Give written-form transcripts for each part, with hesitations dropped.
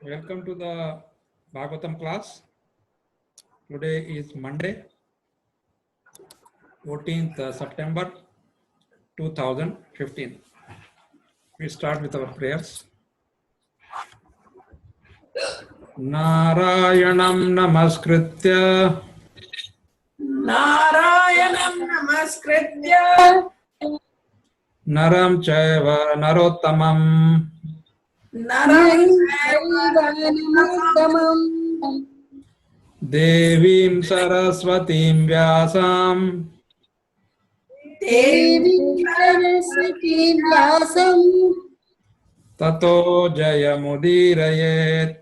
Welcome to the Bhagavatam class. Today is Monday, 14th September 2015. We start with our prayers. Narayanam namaskritya Naram chaiva narottamam Devim saraswatim vyasam Tato jayamudirayet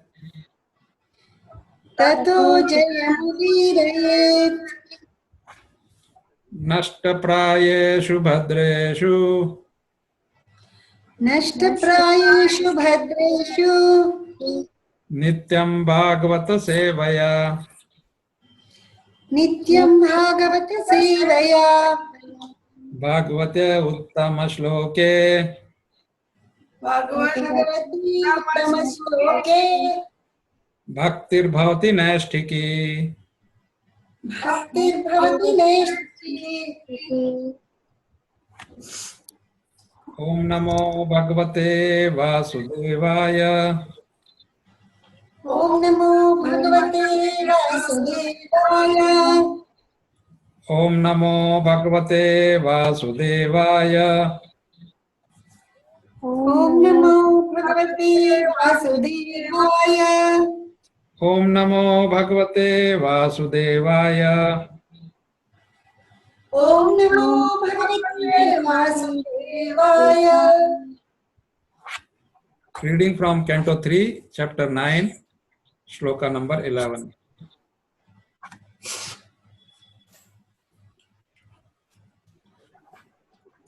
Nashtaprayeshu bhadreshu Nityam Bhagavata sevaya Bhagavate uttama shloke Bhaktir bhavati naishtiki Om Namo Bhagavate Vasudevaya Om Namo Bhagavate Vasudevaya. Om Namo Bhagavate Vasudevaya Om Namo Bhagavate Vasudevaya. Om Namo Bhagavate Vasudevaya Om Namo Bhagavate Vasudevaya. Reading from Canto 3, Chapter 9, Sloka number 11.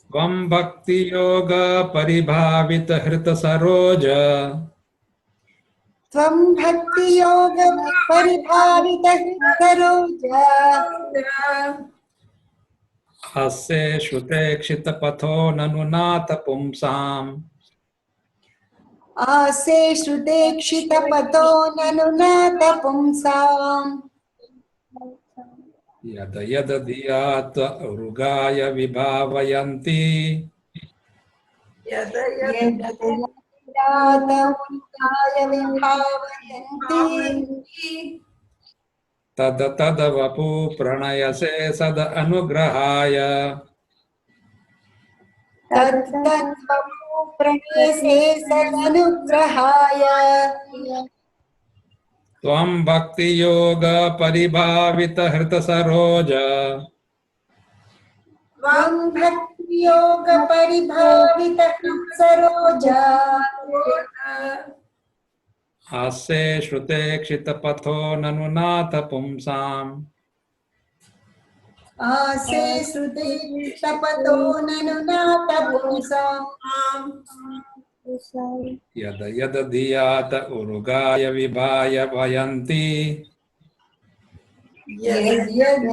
Tvam bhakti yoga paribhavita hrita saroja Tvam bhakti yoga paribhavita saroja. Hasse shute kshita patho nanunata pumsam Ase shrute kshita pato nanunata pumsam. Yada yada diyata urugaya vibhavayanti Yada yada vibhavayanti. tada tada vapu pranayase sada anugrahaya Tad tad vapu pranayase sadanugrahaya. Tvam bhakti yoga paribhavita hrita saroja Tvam bhakti yoga paribhavita saroja. Hasse shrute kshita patho nanunata pumsam Ase shrute tapato nanunata pumsam. Yada yada diyata urugaya vibhaya vayanti Yad yad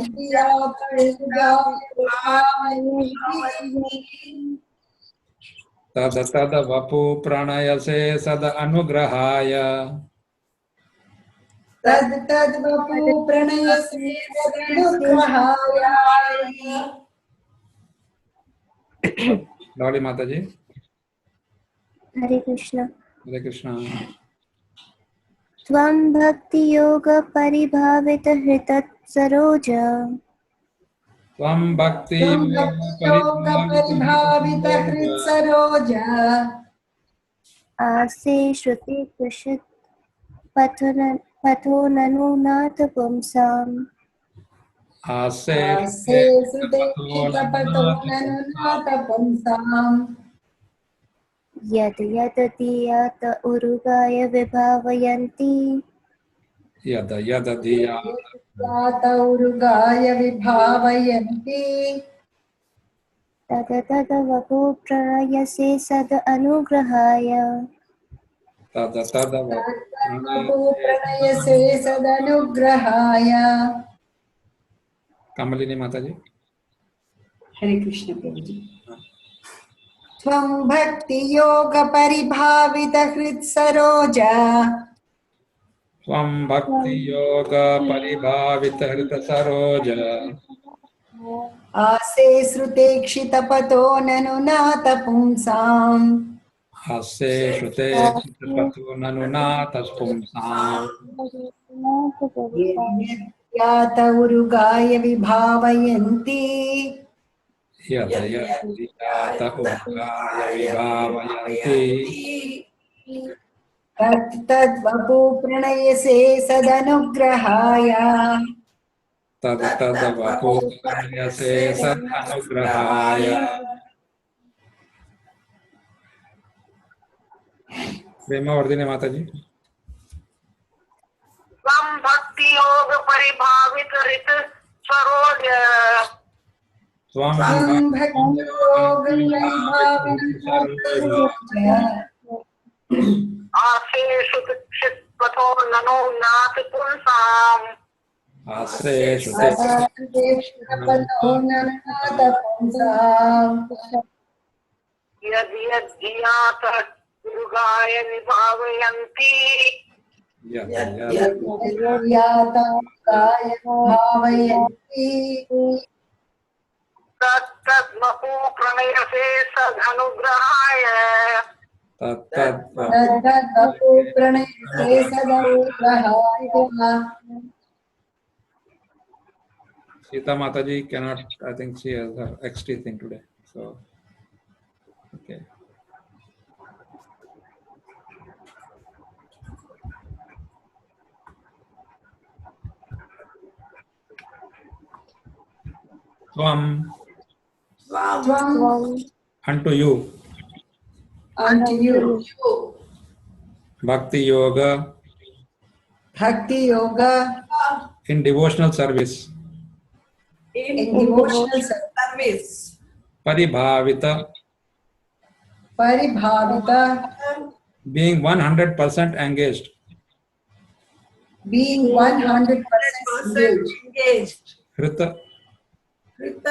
tada tada vapu pranayase sada anugrahaya tad tad vapu pranayase sadanugrahaya. Lali Mataji. Hare Krishna. Hare Krishna. त्वं भक्तियोगपरिभावितहृतत्सरोज त्वं भक्ति त्वं योग भक्तियोगपरिभावित हृत्सरोज आसे श्रुते कृषित् पथो ननु नाथ पुंसाम् आसे आसे सुदेक्षितपतो ननुनाथ पुंसाम् यद् यदतीयात उरुगाय विभावयन्ति यद यद धिया उरुगाय विभावयन्ति तद तद वपो प्रयसे सद अनुग्रहाय तद तद तद्वपु प्रणयसे सदनुग्रहाय। कमलिनी माता जी। हरे कृष्ण प्रभु जी। त्वं भक्तियोग परिभावित हृत्सरोज त्वं भक्ति योग परिभावित हृत सरोज आसे श्रुतेक्षितपतो ननुनाथ पुंसाम् हास्ये श्रुते चित्तपतो ननुनाथ पुंसाम् यद्यद्यात उरुगाय विभावयन्ति यद यद धियात उर्गाय विभावयन्ति तद्वपु प्रणयसे सदनुग्रहाय। तद तद वपो प्रणयसे सदनुग्रहाय। प्रेमावर्धिनी माता जी। त्वं भक्ति योग परिभावित हृत सरोज त्वं भक्तियोग परिभावित हृत्सरोज आसे सुदीक्षित पथो ननो नाथ पुंसाम आश्रय श्रुते सुदेक्षितपतो ननुनाथ पुंसाम् यद यद धियात उरुगाय विभावयन्ति यद यद यद्यात उरुगाय विभावयन्ति तत्तद्वपु प्रणयसे सदनुग्रहाय तद्वपु प्रणयसे सदनुग्रहाय। Sita Mataji cannot, I think she has her XT thing today. So, okay. Tvam, unto you, Unto you, Bhakti Yoga, Bhakti Yoga in devotional service, in devotional service, Paribhavita, Paribhavita, being 100% engaged, being 100% engaged Krita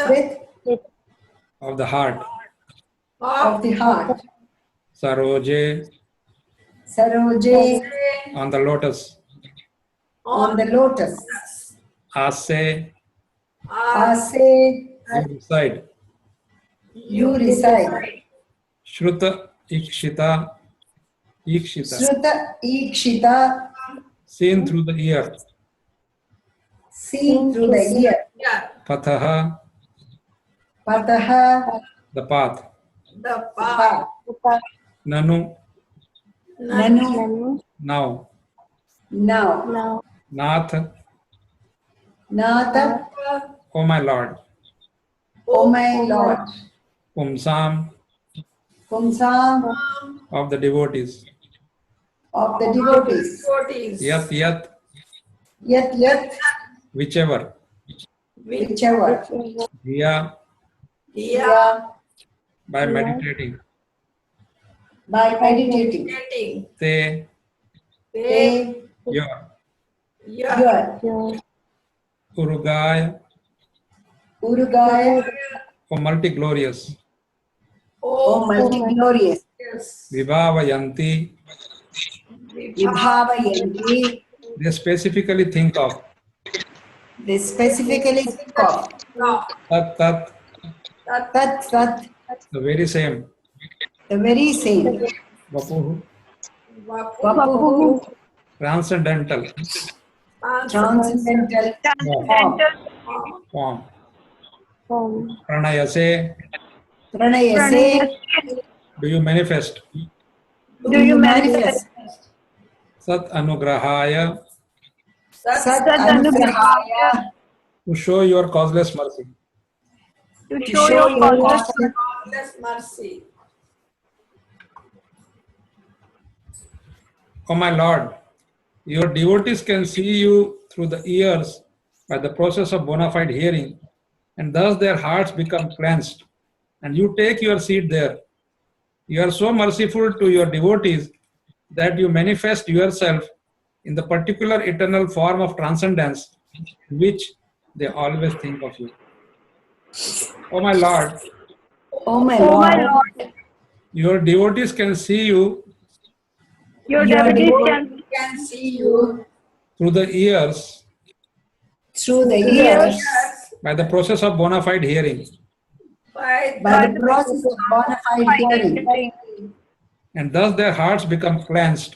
with of the heart, of the heart, Saroje Saroje on the lotus, on the lotus, Ase Ase you reside, you reside, Shruta Ikshita, Sruta Ikshita, seen through the ear, seen through the ear, Pathaha, Pataha, the path, the path, Nanu, Nanu, now, now, Nath, Nata, O my Lord, O my Lord, Pumsam Pumsam of the devotees, of the devotees, Yat Yat, yet, whichever, whichever, Diya, yeah, by meditating, by meditating, Te, they, your, Urugaya, Urugaya, O multi-glorious, O multi-glorious, Vibhavayanti, Vibhavayanti, they specifically think of, they specifically think of, Tat Tat, Tat, the very same, the very same, Vapuhu, Vapuhu, transcendental transcendental form. Om. Pranayase, pranayase, do you manifest? do you manifest? Sat anugrahaya, Sat anugrahaya, to show your causeless mercy. to show your causeless mercy. O my Lord, your devotees can see you through the ears by the process of bona fide hearing, and thus their hearts become cleansed, and you take your seat there. You are so merciful to your devotees that you manifest yourself in the particular eternal form of transcendence in which they always think of you. O my Lord, O my Lord, your devotees can see you your devotees can see you through the ears through the ears by the process of bona fide hearing, By by the process of bona fide hearing, and thus their hearts become cleansed,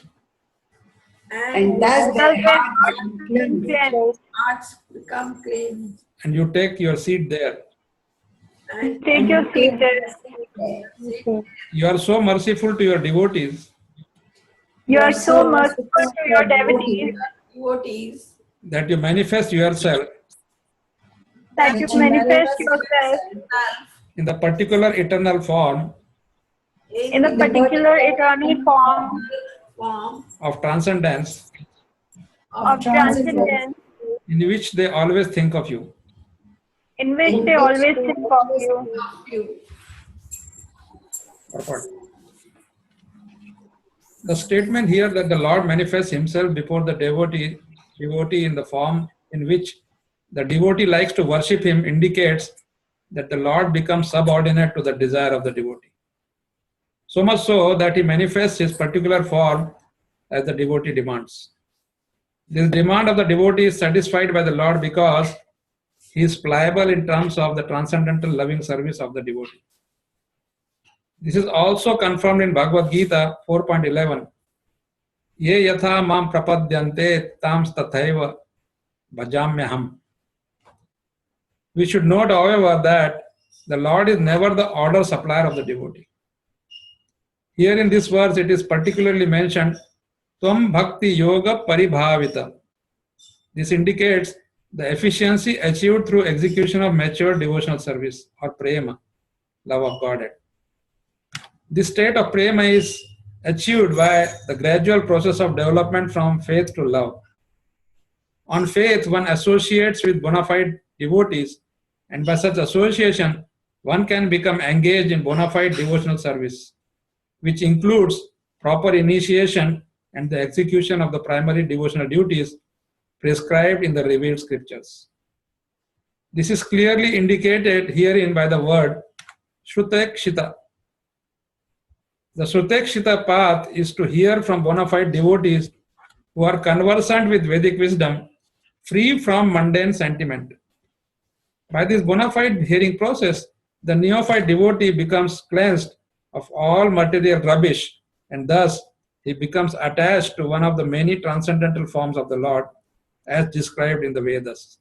and thus their hearts become clean. and you take your seat there. And take your seat there. You are so merciful to your devotees You are so merciful to your devotees devotees that you manifest yourself that you manifest yourself in the particular eternal form in the particular eternal form of transcendence of transcendence in which they always think of you. in which they always think of you. you. Purport. The statement here that the Lord manifests himself before the devotee in the form in which the devotee likes to worship him indicates that the Lord becomes subordinate to the desire of the devotee. So much so that he manifests his particular form as the devotee demands. This demand of the devotee is satisfied by the Lord because he is pliable in terms of the transcendental loving service of the devotee. This is also confirmed in Bhagavad Gita 4.11. Ye yatha mam prapadyante tam tathaiva bhajamyaham. We should note, however, that the Lord is never the order supplier of the devotee. Here in this verse, it is particularly mentioned, Tvam Bhakti Yoga Paribhavita. This indicates the efficiency achieved through execution of mature devotional service or prema, love of Godhead. This state of prema is achieved by the gradual process of development from faith to love. On faith, one associates with bona fide devotees, and by such association, one can become engaged in bona fide devotional service, which includes proper initiation and the execution of the primary devotional duties prescribed in the revealed scriptures. This is clearly indicated herein by the word Shrutekshita. The Shrutekshita path is to hear from bona fide devotees who are conversant with Vedic wisdom, free from mundane sentiment. By this bona fide hearing process, the neophyte devotee becomes cleansed of all material rubbish, and thus he becomes attached to one of the many transcendental forms of the Lord as described in the Vedas.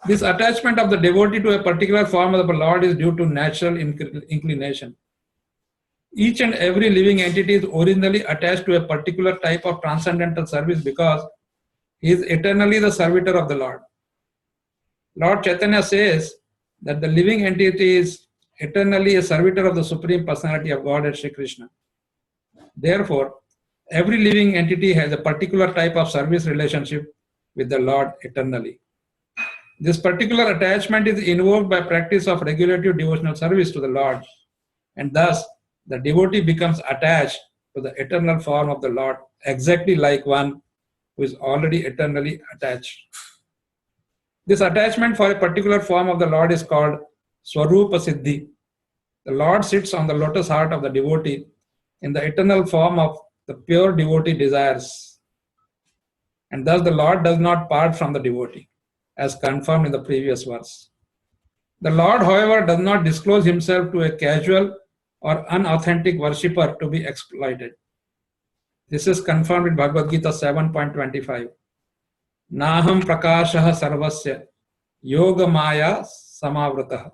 This attachment of the devotee to a particular form of the Lord is due to natural inclination. Each and every living entity is originally attached to a particular type of transcendental service because he is eternally the servitor of the Lord. Lord Chaitanya says that the living entity is eternally a servitor of the Supreme Personality of Godhead, Sri Krishna. Therefore, every living entity has a particular type of service relationship with the Lord eternally. This particular attachment is invoked by practice of regulative devotional service to the Lord, and thus the devotee becomes attached to the eternal form of the Lord, exactly like one who is already eternally attached. This attachment for a particular form of the Lord is called Swarupa Siddhi. The Lord sits on the lotus heart of the devotee in the eternal form of the pure devotee desires. And thus the Lord does not part from the devotee, as confirmed in the previous verse. The Lord, however, does not disclose himself to a casual or unauthentic worshipper to be exploited. This is confirmed in Bhagavad Gita 7.25. Naham prakashah sarvasya yoga maya samavratah.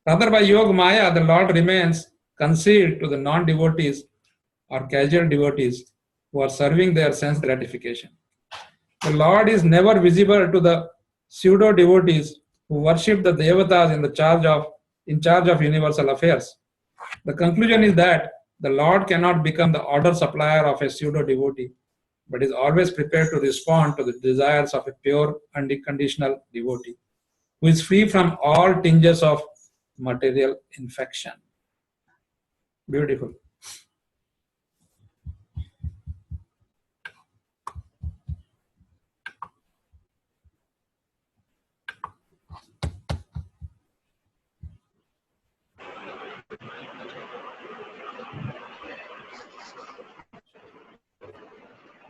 Rather, by yoga maya, the Lord remains concealed to the non-devotees or casual devotees who are serving their sense gratification. The Lord is never visible to the pseudo-devotees who worship the devatas in charge of universal affairs. The conclusion is that the Lord cannot become the order supplier of a pseudo-devotee, but is always prepared to respond to the desires of a pure, unconditional devotee, who is free from all tinges of material infection. Beautiful.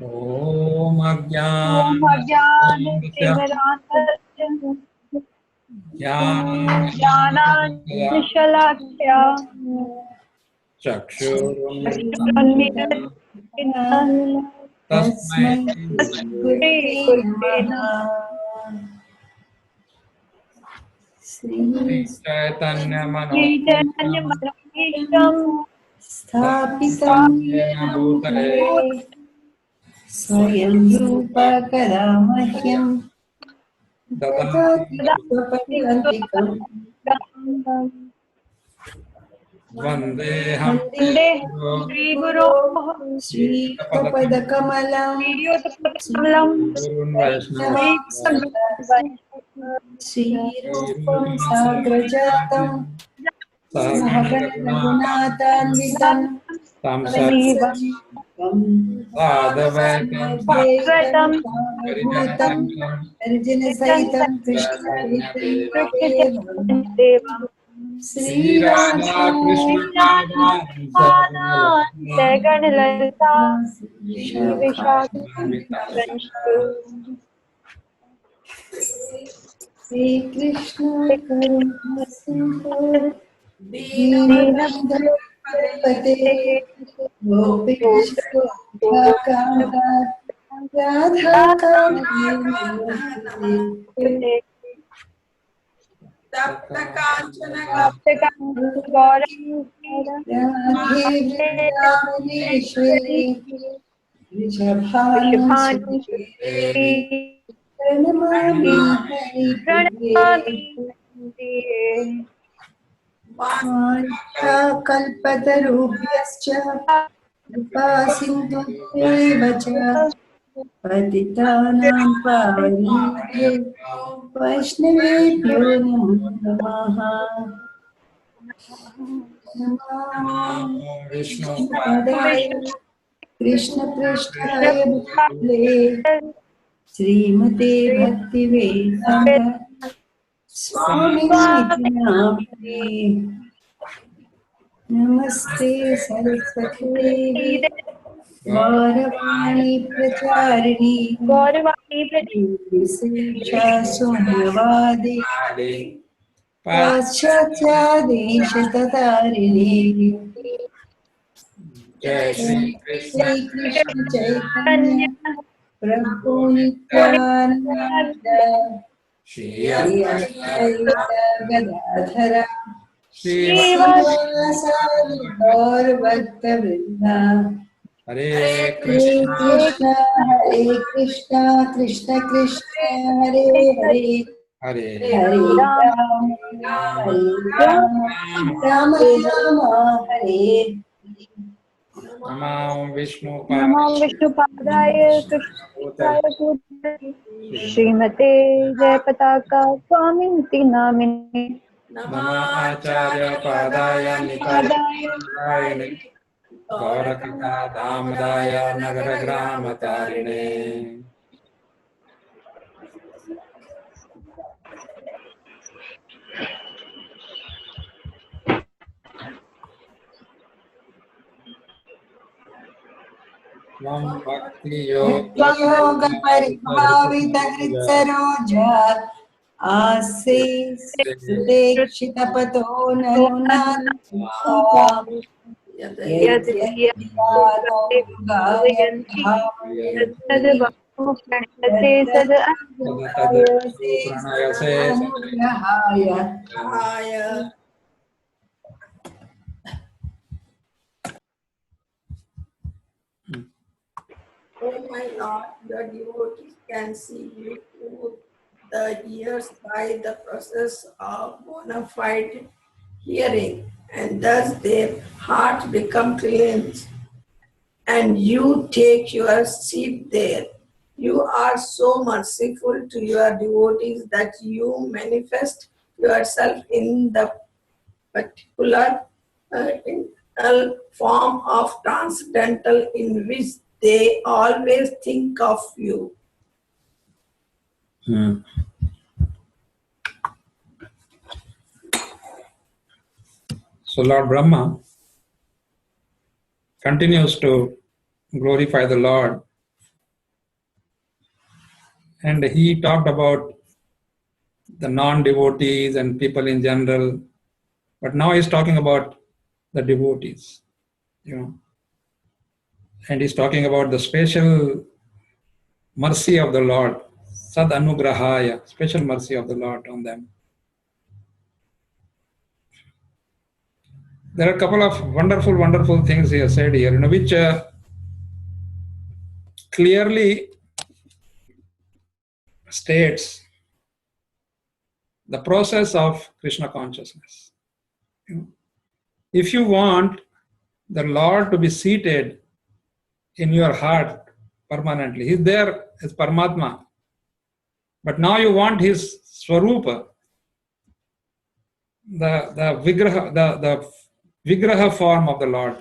Om Agyan Jnananvishalakya Chakshurunmilitam Tasmai Shri Gurve Shri Chaitanya Chaitanya Manobhishtam Manobhishtam स्थापितं Yena Bhutale स्वयं रूप कदा मह्यं ददाति स्वपदान्तिकम् Vandeham Shri Guru श्रीयुतपदकमलं Sridham Gurun Vaishnava श्रीरूपं साग्रजातं Sahagana सहगणरघुनाथान्वितं Tamsar Sadhavaitam Bhagavatam भूतं अर्जुनसहितं कृष्णचैतन्यदेवं Devam Sri Radha Krishna Jagan Lalita Shri Vishak Shri Krishna करुणा सिंधु दीनबंधु पते गोपेश गोपिकाकांत राधा कांत राधे वृंदावनेश्वरी वृषभानुसुते प्रणमामि हरिप्रिये कल्पतरुभ्यश्च कृपा सिन्धुभ्येव च पतितानां पावनेभ्यो वैष्णवेभ्यो नमो नमः Vishnu कृष्णपदाय कृष्णपृष्ठाय भूतले श्रीमते भक्तिवेदान्त स्वामिनीति नाम्ने नमस्ते सरस्वती गौरवाणी प्रचारिणी निर्विशेषा शून्यवादी पाश्चात्यादेशततारिणी Jai Shri Krishna श्रीकृष्ण चैतन्य प्रभु नित्यानंद Shri श्री अद्वैत गदाधर Shri श्रीवासादि गौर भक्त वृंदा Hare हरे Krishna कृष्ण कृष्ण कृष्ण हरे हरे Hare हरे राम राम राम हरे Namam Vishnu Namam Vishnu Padaya Krishna Srimate Jayapataka Swaminiti Namine Nama Acharya Padaya Nitaya Gaurakata Damadaya Nagara Grama Tarine Vam Bhakti योग परिभावित हृत्सरोजा आसे सुदेक्षित पतो ननुना यद्यद्यातो गायन्ति तद् प्रणयसे सद् प्रणयसे अनुग्रहाय Oh my Lord, your devotees can see you through the years by the process of bona fide hearing, and thus their hearts become cleansed, and you take your seat there. You are so merciful to your devotees that you manifest yourself in the particular internal form of transcendental in which they always think of you. So Lord Brahma continues to glorify the Lord, and he talked about the non-devotees and people in general, but now he's talking about the devotees, and he's talking about the special mercy of the Lord, Sad Anugrahaya, special mercy of the Lord on them. There are a couple of wonderful things he has said here, which clearly states the process of Krishna consciousness. If you want the Lord to be seated in your heart permanently, He's there as Paramatma, but now you want His Swarupa, the Vigraha form of the Lord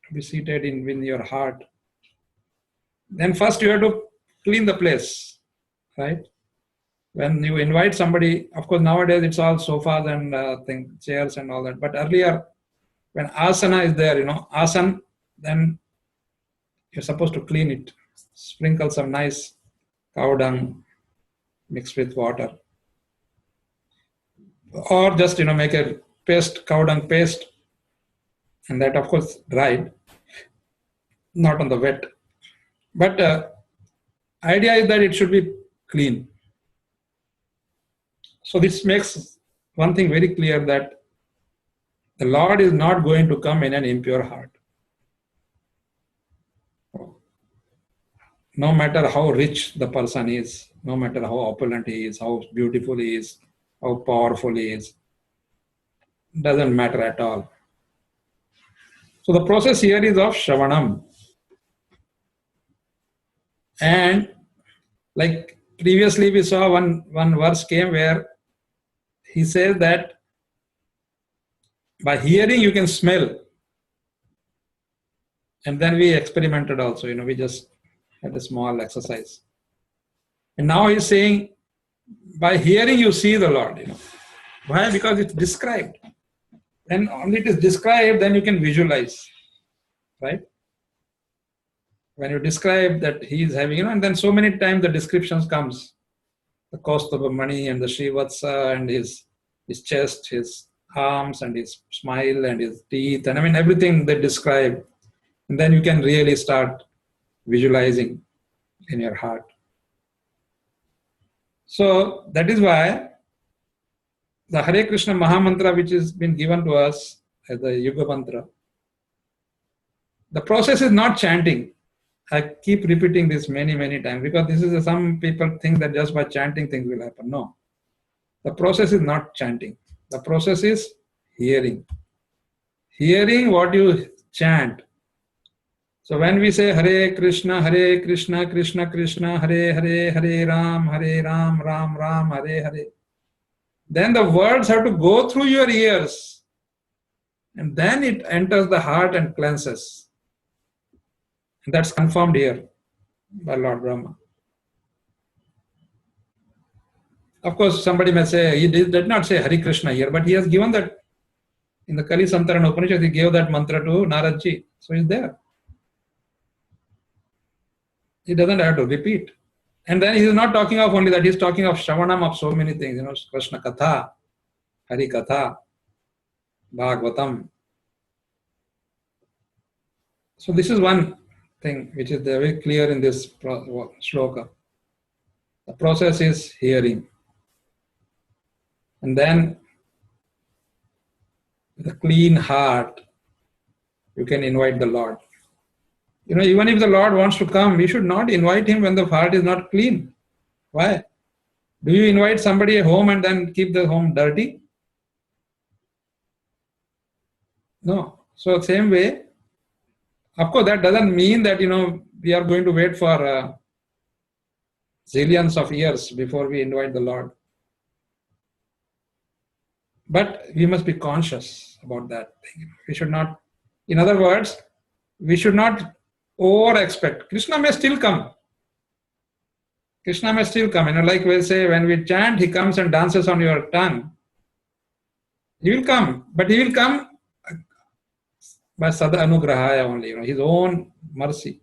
to be seated in your heart. Then first you have to clean the place, right? When you invite somebody, of course nowadays it's all sofas and chairs and all that. But earlier, when asana is there, asan, then you're supposed to clean it. Sprinkle some nice cow dung mixed with water. Or just, make a paste, cow dung paste, and that of course dried, not on the wet. But idea is that it should be clean. So this makes one thing very clear, that the Lord is not going to come in an impure heart. No matter how rich the person is, no matter how opulent he is, how beautiful he is, how powerful he is, doesn't matter at all. So the process here is of Shravanam. And like previously we saw one verse came where he says that by hearing you can smell. And then we experimented also, we just had a small exercise. And now he's saying, by hearing you see the Lord. Why? Because it's described. When only it is described, then you can visualize, right? When you describe that he is having, and then so many times the descriptions comes, the cost of the money and the Srivatsa and his chest, his arms and his smile and his teeth, and everything they describe. And then you can really start visualizing in your heart. So that is why the Hare Krishna Mahamantra, which has been given to us as the Yuga Mantra, the process is not chanting. I keep repeating this many times, because this is some people think that just by chanting things will happen. No. The process is not chanting. The process is hearing. Hearing what you chant. So when we say Hare Krishna, Krishna Krishna, Hare Hare, Hare Ram, Ram Ram, Hare Hare, then the words have to go through your ears, and then it enters the heart and cleanses. And that's confirmed here by Lord Brahma. Of course, somebody may say, he did not say Hare Krishna here, but he has given that in the Kali Santarana Upanishad, he gave that mantra to Naradji. So it's there. He doesn't have to repeat. And then he is not talking of only that, he is talking of Shravanam of so many things, Krishna Katha, Hari Katha, Bhagavatam. So this is one thing which is very clear in this sloka. The process is hearing. And then with a clean heart, you can invite the Lord. Even if the Lord wants to come, we should not invite him when the heart is not clean. Why? Do you invite somebody at home and then keep the home dirty? No. So same way, of course, that doesn't mean that, we are going to wait for zillions of years before we invite the Lord. But we must be conscious about that. We should not, in other words, we should not over-expect. Krishna may still come. Krishna may still come. Like we say, when we chant, he comes and dances on your tongue. He will come, but he will come by Sada Anugrahaya only, his own mercy.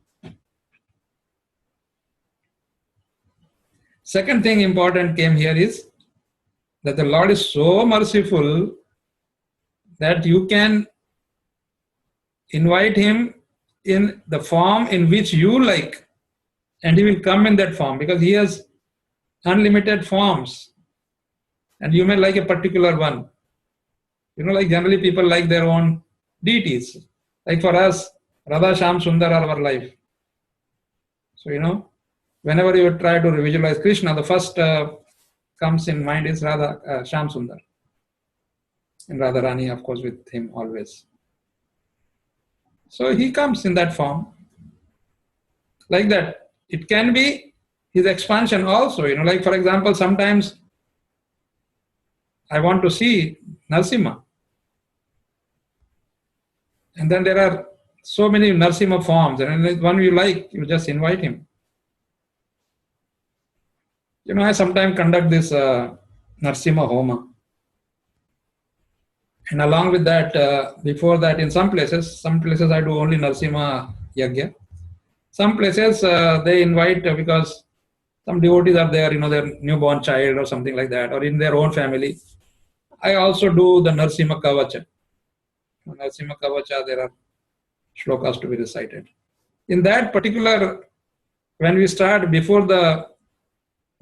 Second thing important came here is that the Lord is so merciful that you can invite him in the form in which you like, and he will come in that form because he has unlimited forms, and you may like a particular one. Like generally people like their own deities. Like for us, Radha, Shyam, Sundar are our life. So, whenever you try to visualize Krishna, the first comes in mind is Radha, Shyam Sundar. And Radharani, of course, with him always. So he comes in that form. Like that. It can be his expansion also. Like for example, sometimes I want to see Narasimha. And then there are so many Narasimha forms, and one you like, you just invite him. I sometimes conduct this Narasimha Homa. And along with that, before that, in some places I do only Narasimha Yagya. Some places they invite because some devotees are there, their newborn child or something like that, or in their own family. I also do the Narasimha Kavacha. Narasimha Kavacha, there are shlokas to be recited. In that particular, when we start, before the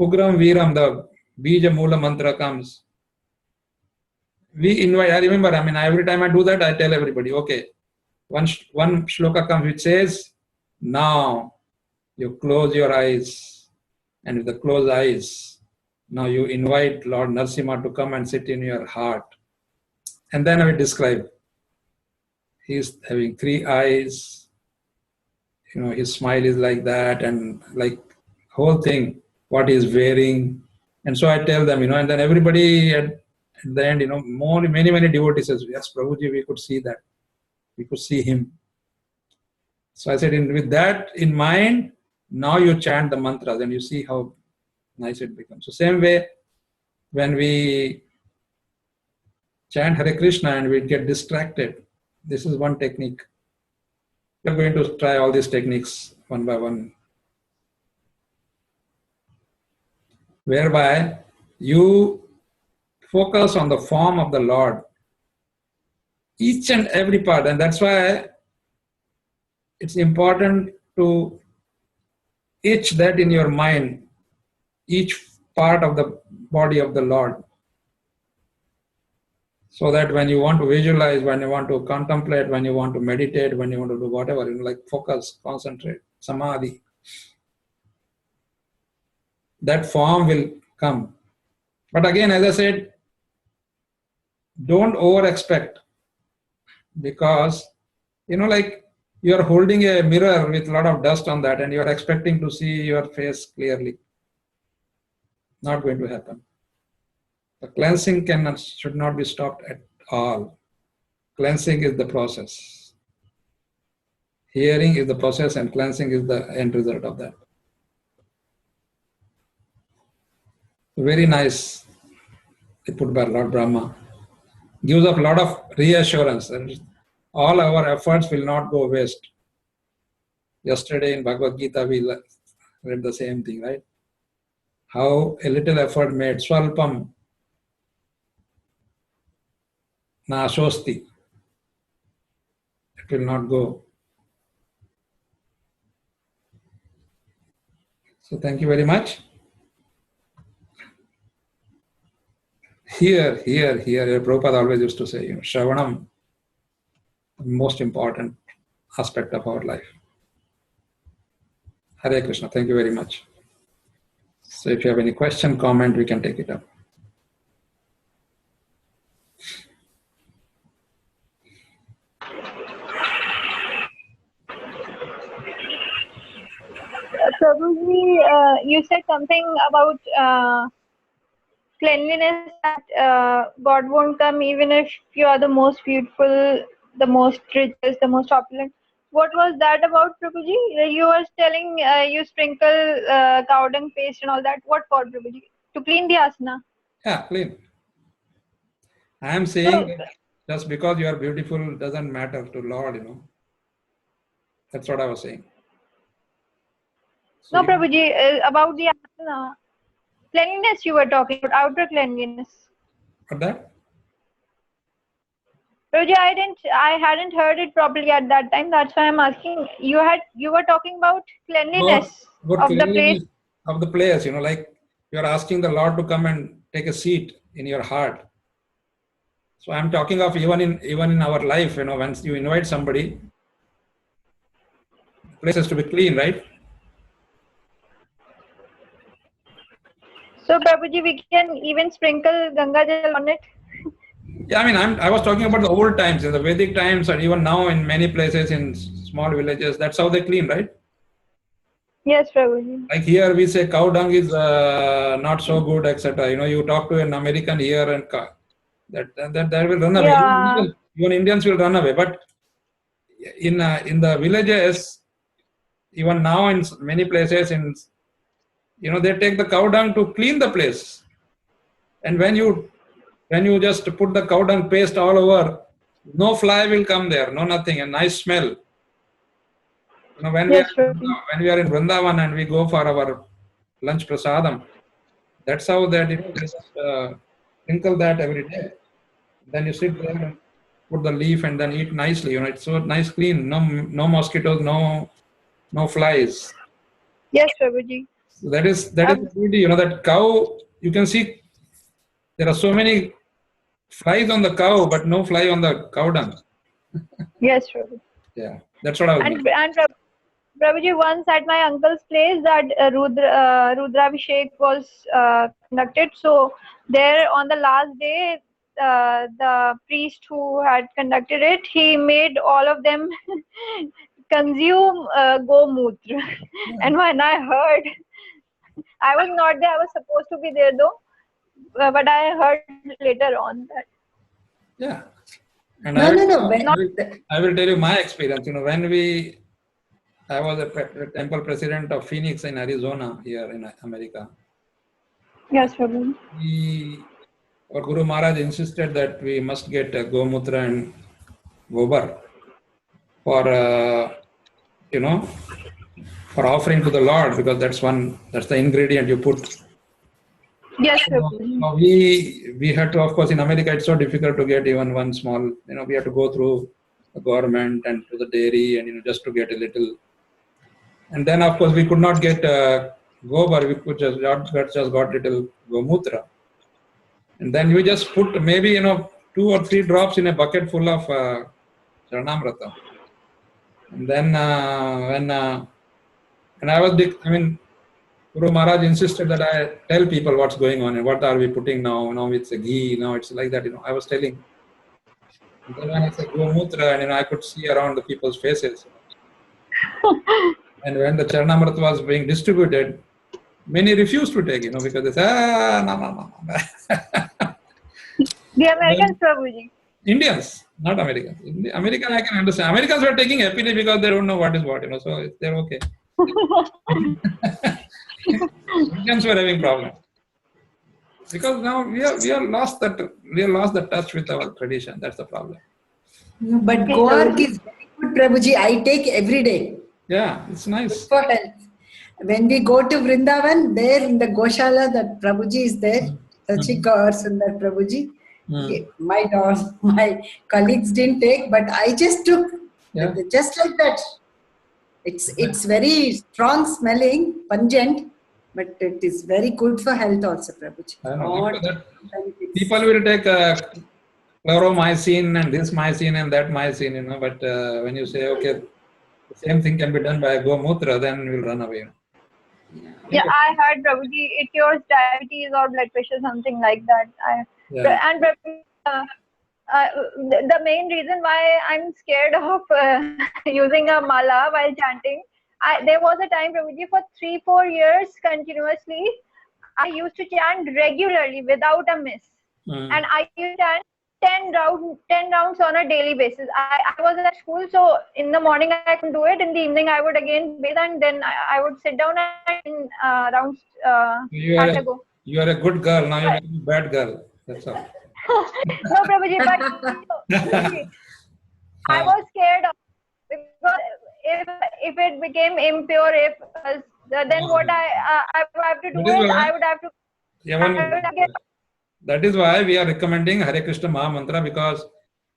Ugram Viram, the Bija Mula mantra comes, we invite, I remember, every time I do that, I tell everybody, okay, one shloka comes which says, now you close your eyes, and with the closed eyes, now you invite Lord Narasimha to come and sit in your heart. And then I will describe. He's having 3 eyes, his smile is like that, and like whole thing, what he's wearing. And so I tell them, and then everybody at the end, many devotees says, yes, Prabhuji, we could see that. We could see him. So I said, with that in mind, now you chant the mantras and you see how nice it becomes. So same way, when we chant Hare Krishna and we get distracted, this is one technique. We are going to try all these techniques one by one, whereby you focus on the form of the Lord, each and every part. And that's why it's important to etch that in your mind, each part of the body of the Lord. So that when you want to visualize, when you want to contemplate, when you want to meditate, when you want to do whatever, like focus, concentrate, samadhi, that form will come. But again, as I said, don't over-expect, because, like you are holding a mirror with a lot of dust on that and you are expecting to see your face clearly. Not going to happen. The cleansing should not be stopped at all. Cleansing is the process. Hearing is the process and cleansing is the end result of that. Very nice, put by Lord Brahma. Gives us a lot of reassurance that all our efforts will not go waste. Yesterday in Bhagavad Gita we read the same thing, right? How a little effort made, swalpam na ashosti. It will not go So thank you very much. Here, Prabhupada always used to say, Shravanam, the most important aspect of our life. Hare Krishna, thank you very much. So if you have any question, comment, we can take it up. Prabhuji, you said something about cleanliness, that God won't come even if you are the most beautiful, the most richest, the most opulent. What was that about, Prabhuji? You were telling you sprinkle cow dung paste and all that. What for, Prabhuji? To clean the asana? Yeah, clean. I am saying that just because you are beautiful doesn't matter to Lord, That's what I was saying. So No, Prabhuji, about the asana. Cleanliness you were talking about, outer cleanliness. What that? Prabhuji, I hadn't heard it properly at that time. That's why I'm asking. You were talking about cleanliness About of the place. cleanliness of the place, like you are asking the Lord to come and take a seat in your heart. So I'm talking of even in our life, once you invite somebody, the place has to be clean, right? So, Prabhuji, we can even sprinkle Ganga Jal on it. Yeah, I was talking about the old times, in the Vedic times, and even now in many places in small villages, that's how they clean, right? Yes, Prabhuji. Like here we say cow dung is not so good, etc. You talk to an American here and that will run away. Yeah. Even Indians will run away. But in the villages, even now in many places, they take the cow dung to clean the place. And when you just put the cow dung paste all over, no fly will come there, no nothing, a nice smell. When Yes, we are in Vrindavan and we go for our lunch prasadam, that's how that they just sprinkle that every day. Then you sit there and put the leaf and then eat nicely. It's so nice, clean, no mosquitoes, no flies. Yes, Prabhuji. So that is the beauty. That cow, you can see there are so many flies on the cow, but no fly on the cow dung. Yes, Prabhuji. Yeah, that's what I was meaning. And Prabhuji, once at my uncle's place, that Rudravishek was conducted. So there on the last day, the priest who had conducted it, he made all of them consume gomutra. Yeah. And when I heard, I was not there. I was supposed to be there though, but I heard later on that. Yeah. And No. I will tell you my experience. When I was a temple president of Phoenix in Arizona here in America. Yes, Prabhu. Our Guru Maharaj insisted that we must get gomutra and gobar for for offering to the Lord, because that's the ingredient you put. Yes, Prabhu. So we had to, of course, in America it's so difficult to get even one small. We have to go through the government and to the dairy and just to get a little. And then, of course, we could not get gobar. We could just got little gomutra. And then we just put maybe 2 or 3 drops in a bucket full of Charanamrita. And then when I was Guru Maharaj insisted that I tell people what's going on and what are we putting now. Now it's a ghee. Now it's like that. I was telling. And then when I said gomutra, and I could see around the people's faces. And when the Charanamrita was being distributed, many refused to take, because they said, no. The Americans, Prabhuji. Indians, not Americans. American I can understand. Americans were taking happily because they don't know what is what, so they're okay. Indians were having problems. Because now we have lost the touch with our tradition. That's the problem. No, but Goark is very good, Prabhuji. I take every day. Yeah, it's nice. For health. When we go to Vrindavan, there in the Goshala, that Prabhuji is there. Sachika or Sundar Prabhuji. My colleagues didn't take, but I just took. Yeah. Just like that. It's very strong smelling, pungent. But it is very good for health also, Prabhuji. I know. Lot That of benefits. people will take chloromycin and this mycin and that mycin, but when you say, okay, the same thing can be done by gomutra, then we'll run away. Yeah, I heard Prabhuji, it cures diabetes or blood pressure, something like that. Yeah. And Prabhuji, the main reason why I'm scared of using a mala while chanting, there was a time, Prabhuji, for 3-4 years continuously, I used to chant regularly without a miss. And I used to chant 10 rounds on a daily basis. I was at school, so in the morning I can do it. In the evening I would again bathe, and then I would sit down and rounds You are a good girl. Now you're a bad girl. That's all. No, Prabhuji, but I was scared of, because if it became impure, then what I would have to do is I would have to. That is why we are recommending Hare Krishna Maha Mantra, because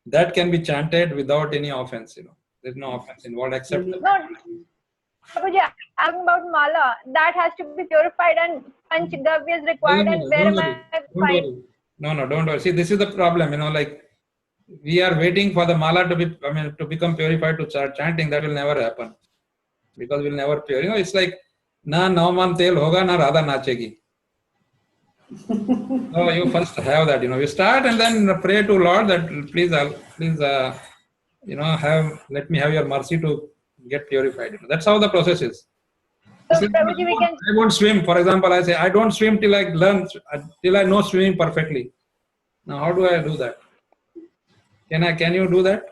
that can be chanted without any offense. There's no offense involved except. No, Prabhuji, I'm talking about mala. That has to be purified and panchagavya is required. And where am I finding? No, don't worry. See, this is the problem. Like we are waiting for the mala to become purified to start chanting. That will never happen, because we'll never pure. It's like na nauman tel hoga na radha nachegi. So you first have that. You start and then pray to Lord that please, let me have your mercy to get purified. That's how the process is. So, Prabhuji, I won't swim. For example, I say I don't swim till I learn, till I know swimming perfectly. Now, how do I do that? Can you do that?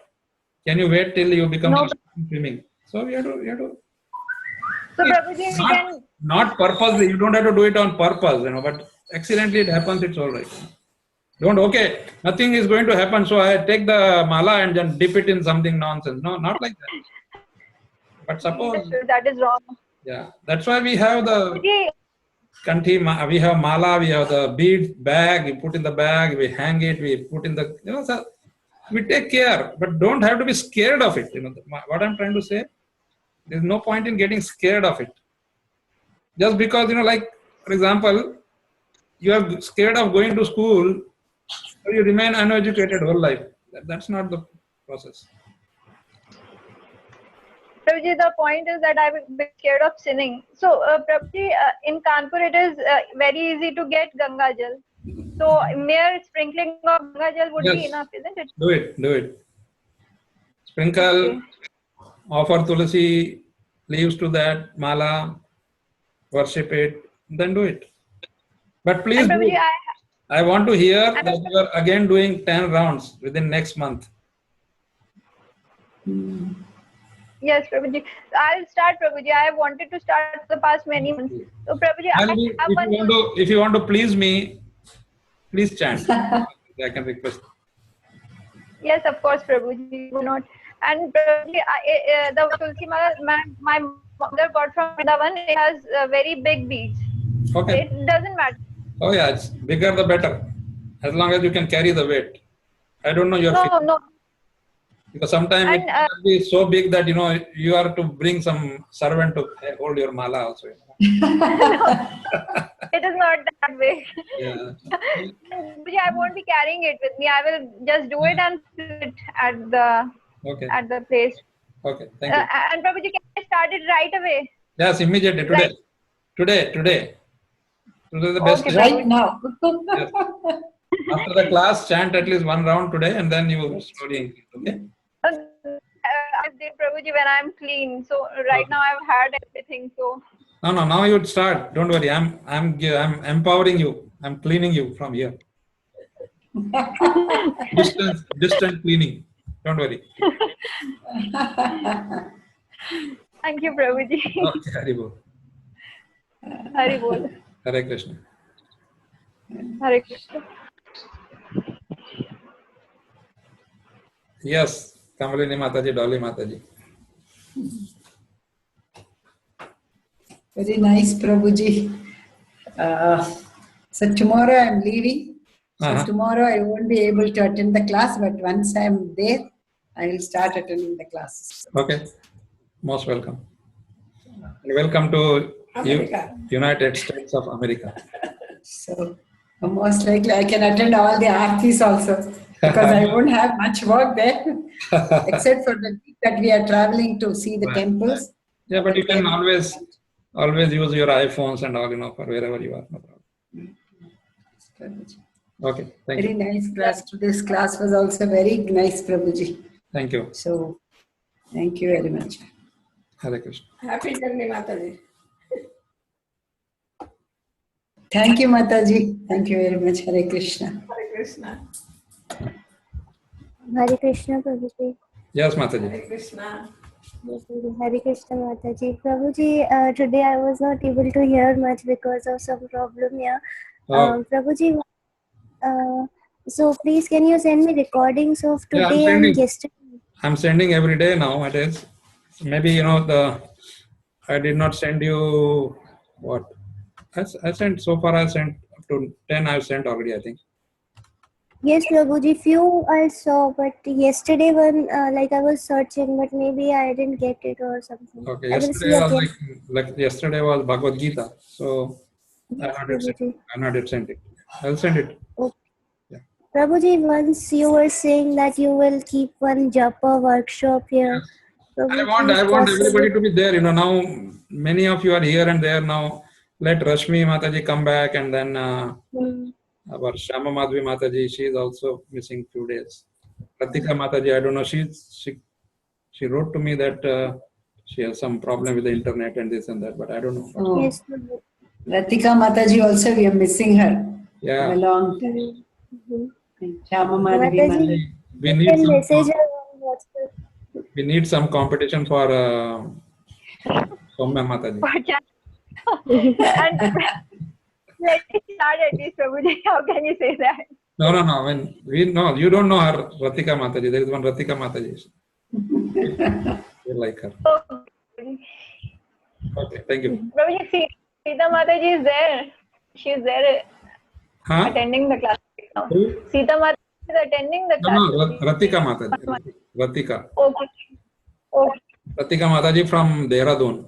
Can you wait till you become swimming? So we have to. So, Prabhuji, not purposely. You don't have to do it on purpose, but accidentally it happens. It's all right. Nothing is going to happen, so I take the mala and then dip it in something nonsense. No, not like that. But suppose that is wrong. Yeah, that's why we have the kanthi, we have mala, we have the bead bag, we put in the bag, we hang it, we put in the, so we take care, but don't have to be scared of it. What I'm trying to say, there's no point in getting scared of it. Just because, like, for example, you are scared of going to school, so you remain uneducated whole life. That's not the process. Prabhuji, the point is that I would be scared of sinning. So, Prabhuji, in Kanpur, it is very easy to get Ganga Jal. So, mere sprinkling of Ganga Jal would be enough, isn't it? Do it. Sprinkle, offer tulasi leaves to that, mala, worship it, then do it. But please, Prabhuji, I want to hear that you are again doing 10 rounds within next month. Yes, Prabhuji. I'll start, Prabhuji. I have wanted to start for the past many months. So, Prabhuji, if you want to please me, please chant. I can request. Yes, of course, Prabhuji. Why not? And Prabhuji, the Tulsi Mala my mother got from Vrindavan, it has very big beads. Okay. It doesn't matter. Oh yeah, it's bigger the better. As long as you can carry the weight. I don't know your feet. No. Because sometimes it can be so big that you are to bring some servant to hold your mala also. It is not that big. Yeah. I won't be carrying it with me. I will just do it and sit at the place. Okay, thank you. And Prabhuji, can I start it right away? Yes, immediately, today. Today is the best. Okay, right now. Yes. After the class, chant at least one round today, and then you slowly increase. Okay. I did, Prabhuji, when I'm clean. So right now I've had everything. So. No. Now you would start. Don't worry. I'm empowering you. I'm cleaning you from here. Distant cleaning. Don't worry. Thank you, Prabhuji. Okay, Haribol. Haribol. Hare Krishna. Hare Krishna. Yes, Kamalini Mataji, Dolly Mataji. Very nice, Prabhuji. So tomorrow I'm leaving. So tomorrow I won't be able to attend the class, but once I'm there, I will start attending the classes. Okay. Most welcome. And welcome to America. United States of America. So most likely I can attend all the aartis also because I won't have much work there except for the week that we are traveling to see the Right. temples. Yeah, but you can always use your iPhones and all, for wherever you are. No problem. Okay, thank Very you. nice class. Today's class was also very nice, Prabhuji. Thank you. So thank you very much. Hare Krishna. Happy journey, Mataji. Thank you, Mataji. Thank you very much. Hare Krishna. Hare Krishna. Hare Krishna, Prabhuji. Yes, Mataji. Hare Krishna. Hare Krishna, Mataji. Prabhuji, today I was not able to hear much because of some problem here. Oh. Prabhuji, so please can you send me recordings of Yeah, today and yesterday? I'm sending every day nowadays. Maybe I did not send you what I sent so far. I sent up to 10. I've sent already, I think. Yes, Prabhuji, few I saw, but yesterday one I was searching, but maybe I didn't get it or something. Okay, I will yesterday see was again. like yesterday was Bhagavad Gita, so Yes, I've Prabhuji. not yet sent it. I'll send it. Okay. Yeah. Prabhuji, once you were saying that you will keep one japa workshop here. Yes. Prabhuji, I if want possible. everybody to be there. Now many of you are here and there now. Let Rashmi Mataji come back, and then our Shama Madhvi Mataji, she is also missing few days. Ratika Mataji, I don't know. She wrote to me that she has some problem with the internet and this and that, but I don't know. Oh, Yes, Prabhuji. Ratika Mataji also, we are missing her. Yeah. A long time. Shama Madhvi Mataji, Mataji. We you need can some. message her on WhatsApp. We need some competition for Soumya Mataji. And let it start at least, Prabhuji. How can you say that? No. You don't know her, Ratika Mataji. There is one Ratika Mataji. You like her. Okay, thank you. Prabhuji, Sita Mataji is there. She is there Huh? attending the class right now. Who? Sita Mataji is attending the class. No, Ratika Mataji. Ratika. Okay. Okay. Ratika Mataji from Dehradun.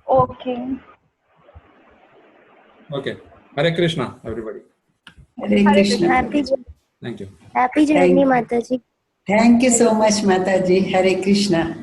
Okay. Okay. Hare Krishna, everybody. Hare Krishna. Thank you. Happy journey, Mataji. Thank you so much, Mataji. Hare Krishna.